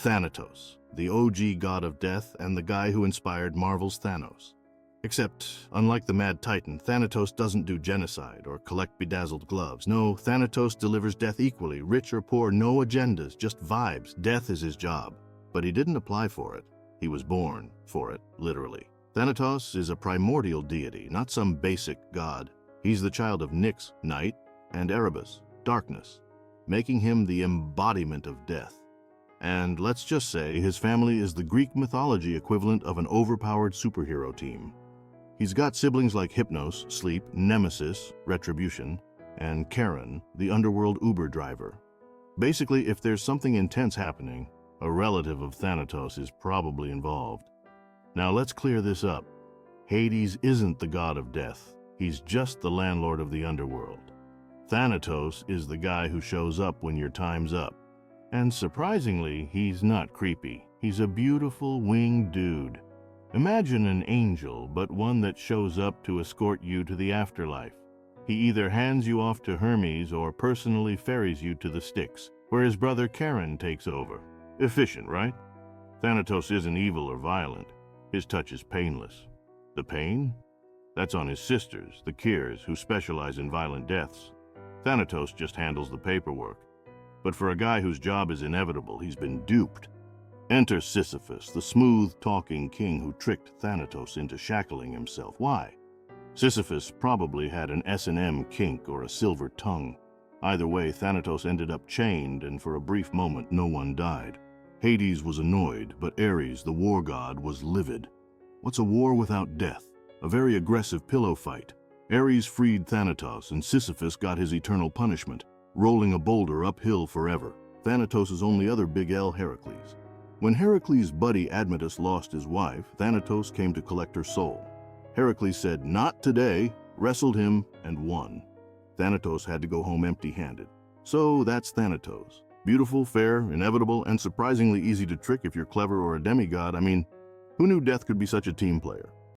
Thanatos, the OG god of death and the guy who inspired Marvel's Thanos. Except, unlike the Mad Titan, Thanatos doesn't do genocide or collect bedazzled gloves. No, Thanatos delivers death equally, rich or poor, no agendas, just vibes. Death is his job. But he didn't apply for it. He was born for it, literally. Thanatos is a primordial deity, not some basic god. He's the child of Nyx, night, and Erebus, darkness, making him the embodiment of death. And let's just say his family is the Greek mythology equivalent of an overpowered superhero team. He's got siblings like Hypnos, Sleep, Nemesis, Retribution, and Karen, the underworld Uber driver. Basically, if there's something intense happening, a relative of Thanatos is probably involved. Now let's clear this up. Hades isn't the god of death. He's just the landlord of the underworld. Thanatos is the guy who shows up when your time's up. And surprisingly, he's not creepy. He's a beautiful winged dude. Imagine an angel, but one that shows up to escort you to the afterlife. He either hands you off to Hermes or personally ferries you to the Styx, where his brother Karen takes over. Efficient, right? Thanatos isn't evil or violent. His touch is painless. The pain? That's on his sisters, the Kirs, who specialize in violent deaths. Thanatos just handles the paperwork. But for a guy whose job is inevitable, he's been duped. Enter Sisyphus, the smooth-talking king who tricked Thanatos into shackling himself. Why? Sisyphus probably had an S&M kink or a silver tongue. Either way, Thanatos ended up chained, and for a brief moment, no one died. Hades was annoyed, but Ares, the war god, was livid. What's a war without death? A very aggressive pillow fight. Ares freed Thanatos, and Sisyphus got his eternal punishment, rolling a boulder uphill forever. Thanatos' only other big L, Heracles. When Heracles' buddy Admetus lost his wife, Thanatos came to collect her soul. Heracles said, "Not today," wrestled him, and won. Thanatos had to go home empty-handed. So that's Thanatos. Beautiful, fair, inevitable, and surprisingly easy to trick if you're clever or a demigod. I mean, who knew death could be such a team player?